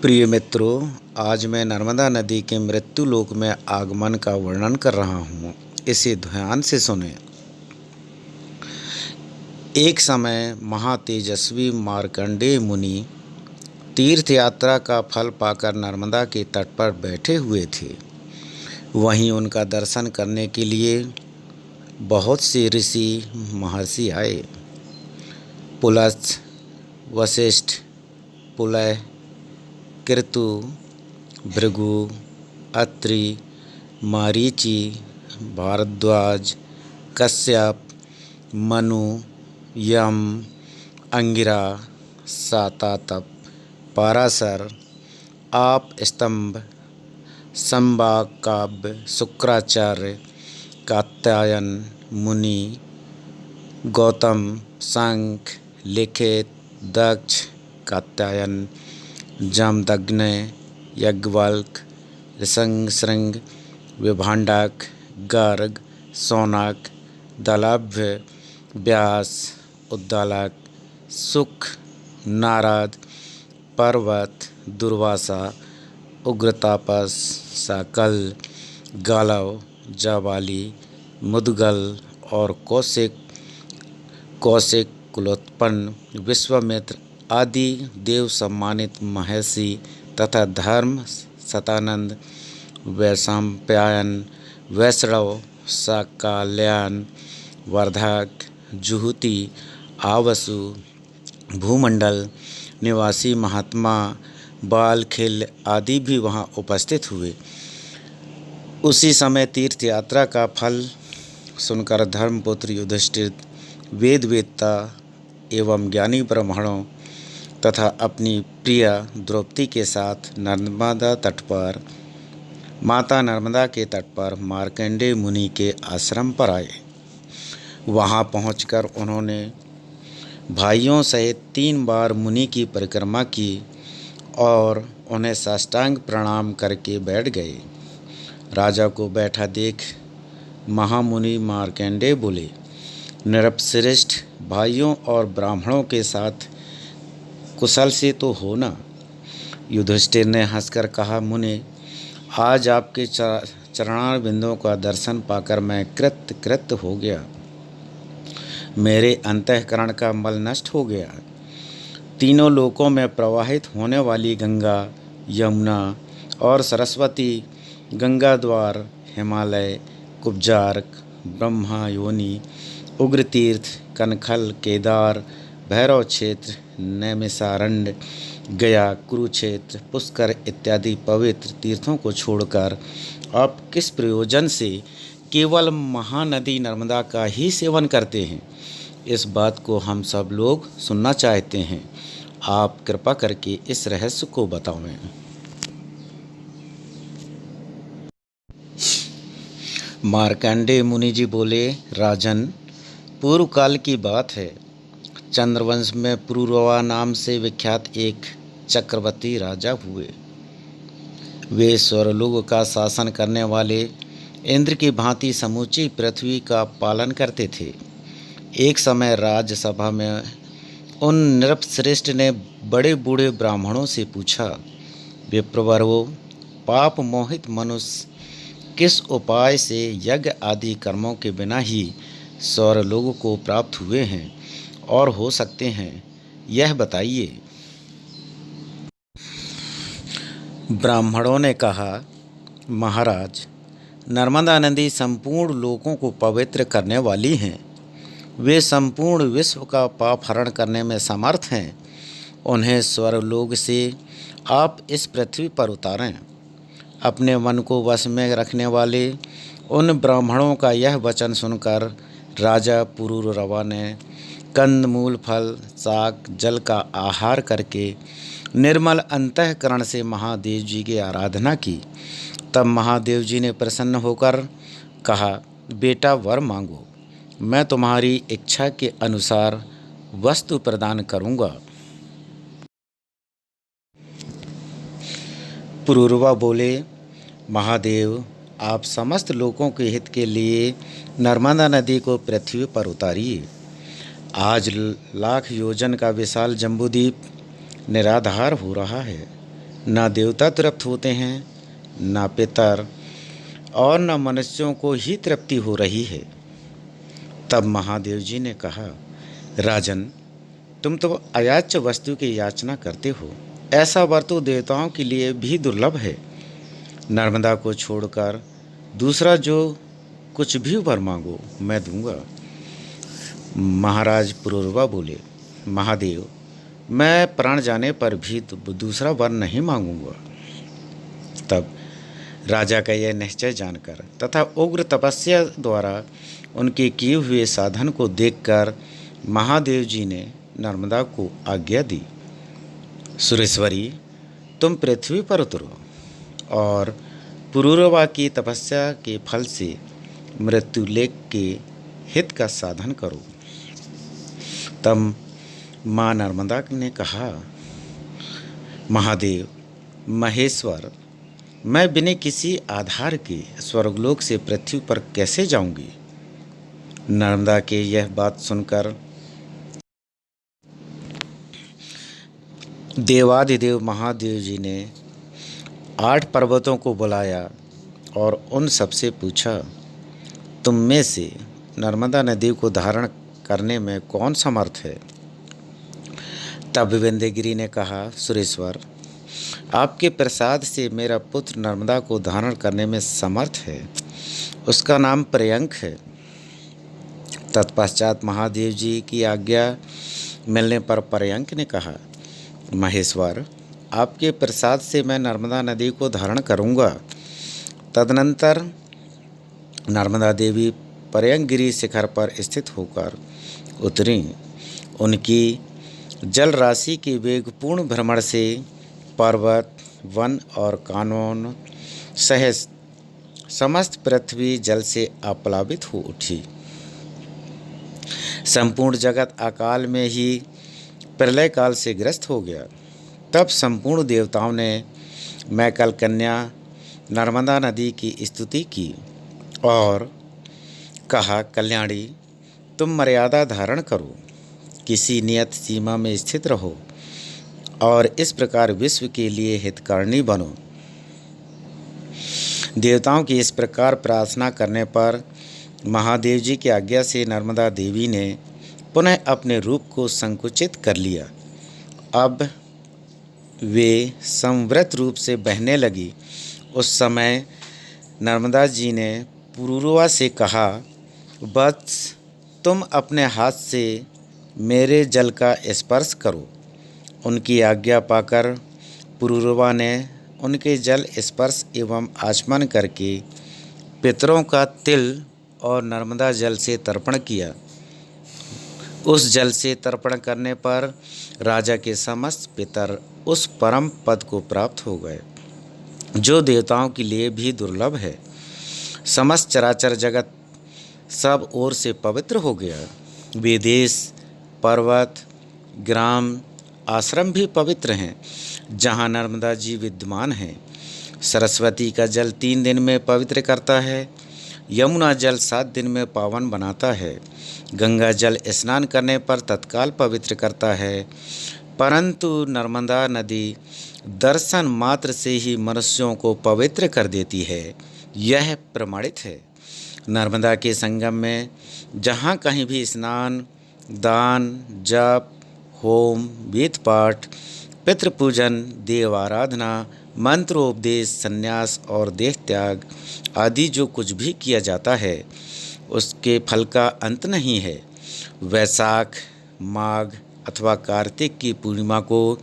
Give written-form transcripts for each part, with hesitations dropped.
प्रिय मित्रों, आज मैं नर्मदा नदी के मृत्यु लोक में आगमन का वर्णन कर रहा हूँ। इसे ध्यान से सुनें। एक समय महातेजस्वी मार्कंडेय मुनि तीर्थ यात्रा का फल पाकर नर्मदा के तट पर बैठे हुए थे। वहीं उनका दर्शन करने के लिए बहुत से ऋषि महर्षि आए। पुलस्त्य, वशिष्ठ, पुलह, कृतु, भृगु, अत्रि, मारीचि, भारद्वाज, कश्यप, मनु, यम, अंगिरा, सातातप, पाराशर, आप स्तंभ, संवाकाव्य, शुक्राचार्य, कात्यायन मुनि, गौतम, सांख्य, लिखित, दक्ष, कात्यायन, जामदग्नि, याज्ञवल्क्य, ऋष्यशृंग, विभांडक, गर्ग, शौनक, दलभ्य, व्यास, उद्दालक, शुक, नारद, पर्वत, दुर्वासा, उग्रतापस, शाकल, गालव, जाबाली, मुद्गल और कौशिक कुलोत्पन्न, विश्वामित्र आदि देव सम्मानित महर्षि तथा धर्म शतानंद, वैशंपायन, वैष्णव, शाक्यपायन, वर्धक, जुहुति, आवसु, भूमंडल निवासी महात्मा, बालखिल आदि भी वहाँ उपस्थित हुए। उसी समय तीर्थ यात्रा का फल सुनकर धर्मपुत्र युधिष्ठिर वेदवेत्ता एवं ज्ञानी ब्राह्मणों तथा अपनी प्रिया द्रौपदी के साथ नर्मदा तट पर माता नर्मदा के तट पर मार्कंडेय मुनि के आश्रम पर आए। वहां पहुंचकर उन्होंने भाइयों सहित 3 बार मुनि की परिक्रमा की और उन्हें साष्टांग प्रणाम करके बैठ गए। राजा को बैठा देख महामुनि मार्कंडेय बोले, नृपश्रेष्ठ, भाइयों और ब्राह्मणों के साथ कुशल से तो हो ना? युधिष्ठिर ने हंसकर कहा, मुनि, आज आपके चरणारविंदों का दर्शन पाकर मैं कृत हो गया। मेरे अंतःकरण का मल नष्ट हो गया। तीनों लोकों में प्रवाहित होने वाली गंगा, यमुना और सरस्वती, गंगा द्वार, हिमालय, कुब्जार्क, ब्रह्मा योनि, उग्रतीर्थ, कनखल, केदार, भैरव क्षेत्र, नैमिषारण्य, गया, कुरुक्षेत्र, पुष्कर इत्यादि पवित्र तीर्थों को छोड़कर आप किस प्रयोजन से केवल महानदी नर्मदा का ही सेवन करते हैं? इस बात को हम सब लोग सुनना चाहते हैं। आप कृपा करके इस रहस्य को बताएं। मार्कंडेय मुनि जी बोले, राजन, पूर्व काल की बात है। चंद्रवंश में पुरुरवा नाम से विख्यात एक चक्रवर्ती राजा हुए। वे स्वर्गलोक का शासन करने वाले इंद्र की भांति समूची पृथ्वी का पालन करते थे। एक समय राज्यसभा में उन नृपश्रेष्ठ ने बड़े बूढ़े ब्राह्मणों से पूछा, विप्रवरों, पाप मोहित मनुष्य किस उपाय से यज्ञ आदि कर्मों के बिना ही स्वर्गलोक को प्राप्त हुए हैं और हो सकते हैं, यह बताइए। ब्राह्मणों ने कहा, महाराज, नर्मदा नदी संपूर्ण लोकों को पवित्र करने वाली हैं। वे संपूर्ण विश्व का पाप हरण करने में समर्थ हैं। उन्हें स्वर्गलोक से आप इस पृथ्वी पर उतारें। अपने मन को वश में रखने वाले उन ब्राह्मणों का यह वचन सुनकर राजा पुरूरवा ने कंद मूल फल शाक जल का आहार करके निर्मल अंतःकरण से महादेव जी की आराधना की। तब महादेव जी ने प्रसन्न होकर कहा, बेटा, वर मांगो, मैं तुम्हारी इच्छा के अनुसार वस्तु प्रदान करूंगा। पुरूरवा बोले, महादेव, आप समस्त लोगों के हित के लिए नर्मदा नदी को पृथ्वी पर उतारिए। आज लाख योजन का विशाल जम्बूद्वीप निराधार हो रहा है। ना देवता तृप्त होते हैं, ना पितर और न मनुष्यों को ही तृप्ति हो रही है। तब महादेव जी ने कहा, राजन, तुम तो अयाच्य वस्तु की याचना करते हो। ऐसा वर तो देवताओं के लिए भी दुर्लभ है। नर्मदा को छोड़कर दूसरा जो कुछ भी वर मांगो मैं दूंगा। महाराज पुरूरवा बोले, महादेव, मैं प्राण जाने पर भी दूसरा वर नहीं मांगूंगा। तब राजा का यह निश्चय जानकर तथा उग्र तपस्या द्वारा उनके किए हुए साधन को देखकर महादेव जी ने नर्मदा को आज्ञा दी, सुरेश्वरी, तुम पृथ्वी पर उतरो और पुरूरवा की तपस्या के फल से मृत्युलेख के हित का साधन करो। तब माँ नर्मदा ने कहा, महादेव, महेश्वर, मैं बिना किसी आधार के स्वर्गलोक से पृथ्वी पर कैसे जाऊंगी। नर्मदा के यह बात सुनकर देवाधिदेव महादेव जी ने 8 पर्वतों को बुलाया और उन सबसे पूछा, तुम में से नर्मदा नदी को धारण करने में कौन समर्थ है। तब विंध्यगिरि ने कहा, सुरेश्वर, आपके प्रसाद से मेरा पुत्र नर्मदा को धारण करने में समर्थ है। उसका नाम पर्यंक है। तत्पश्चात महादेव जी की आज्ञा मिलने पर पर्यंक ने कहा, महेश्वर, आपके प्रसाद से मैं नर्मदा नदी को धारण करूँगा। तदनंतर नर्मदा देवी पर्यंकगिरि शिखर पर स्थित होकर उतरी। उनकी जल राशि के वेगपूर्ण भ्रमण से पर्वत, वन और कानून सहित समस्त पृथ्वी जल से आप्लावित हो उठी। संपूर्ण जगत अकाल में ही प्रलय काल से ग्रस्त हो गया। तब संपूर्ण देवताओं ने मैकल कन्या नर्मदा नदी की स्तुति की और कहा, कल्याणी, तुम मर्यादा धारण करो, किसी नियत सीमा में स्थित रहो और इस प्रकार विश्व के लिए हितकारिणी बनो। देवताओं की इस प्रकार प्रार्थना करने पर महादेव जी की आज्ञा से नर्मदा देवी ने पुनः अपने रूप को संकुचित कर लिया। अब वे संवृत रूप से बहने लगी। उस समय नर्मदा जी ने पुरूरवा से कहा, वत्स, तुम अपने हाथ से मेरे जल का स्पर्श करो। उनकी आज्ञा पाकर पुरूरवा ने उनके जल स्पर्श एवं आचमन करके पितरों का तिल और नर्मदा जल से तर्पण किया। उस जल से तर्पण करने पर राजा के समस्त पितर उस परम पद को प्राप्त हो गए जो देवताओं के लिए भी दुर्लभ है। समस्त चराचर जगत सब ओर से पवित्र हो गया। वे देश, पर्वत, ग्राम, आश्रम भी पवित्र हैं जहाँ नर्मदा जी विद्यमान हैं। सरस्वती का जल 3 दिन में पवित्र करता है। यमुना जल 7 दिन में पावन बनाता है। गंगा जल स्नान करने पर तत्काल पवित्र करता है, परंतु नर्मदा नदी दर्शन मात्र से ही मनुष्यों को पवित्र कर देती है। यह प्रमाणित है। नर्मदा के संगम में जहाँ कहीं भी स्नान, दान, जप, होम, वेद पाठ, पितृपूजन, देव आराधना, मंत्रोपदेश, संन्यास और देह त्याग आदि जो कुछ भी किया जाता है उसके फल का अंत नहीं है। वैशाख, माघ अथवा कार्तिक की पूर्णिमा को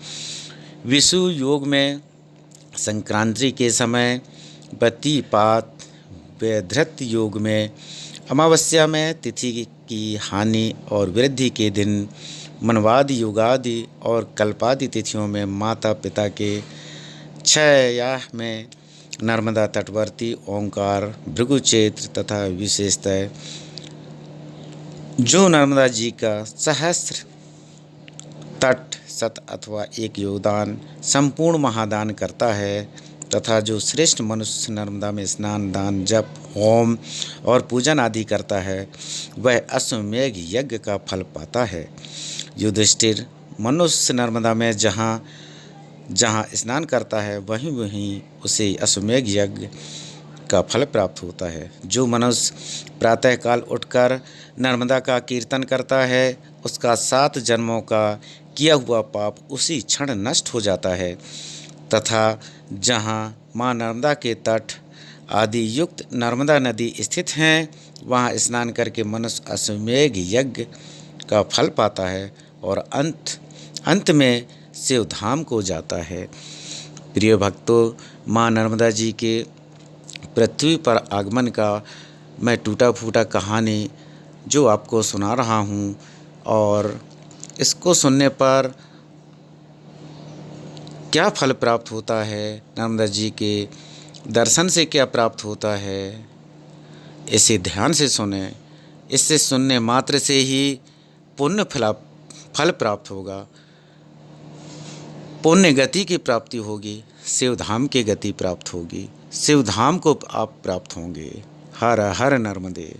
विषु योग में, संक्रांति के समय बत्तीपात, वैधृत योग में, अमावस्या में तिथि की हानि और वृद्धि के दिन, मनवादि, युगादि और कल्पादि तिथियों में माता पिता के क्षययाह में, नर्मदा तटवर्ती, ओंकार, भृगुचेत्र तथा विशेषतः जो नर्मदा जी का सहस्त्र तट, शत अथवा एक योगदान, संपूर्ण महादान करता है तथा जो श्रेष्ठ मनुष्य नर्मदा में स्नान, दान, जप, होम और पूजन आदि करता है वह अश्वमेघ यज्ञ का फल पाता है। युधिष्ठिर, मनुष्य नर्मदा में जहाँ जहाँ स्नान करता है वहीं वहीं उसे अश्वमेध यज्ञ का फल प्राप्त होता है। जो मनुष्य प्रातःकाल उठकर नर्मदा का कीर्तन करता है उसका 7 जन्मों का किया हुआ पाप उसी क्षण नष्ट हो जाता है। तथा जहाँ माँ नर्मदा के तट आदि युक्त नर्मदा नदी स्थित हैं वहाँ स्नान करके मनुष्य अश्वमेध यज्ञ का फल पाता है और अंत में शिवधाम को जाता है। प्रिय भक्तों, माँ नर्मदा जी के पृथ्वी पर आगमन का मैं टूटा फूटा कहानी जो आपको सुना रहा हूँ, और इसको सुनने पर क्या फल प्राप्त होता है, नर्मदा जी के दर्शन से क्या प्राप्त होता है, इसे ध्यान से सुने। इससे सुनने मात्र से ही पुण्य फल प्राप्त होगा, पुण्य गति की प्राप्ति होगी, शिवधाम की गति प्राप्त होगी, शिवधाम को आप प्राप्त होंगे। हर हर नर्मदे।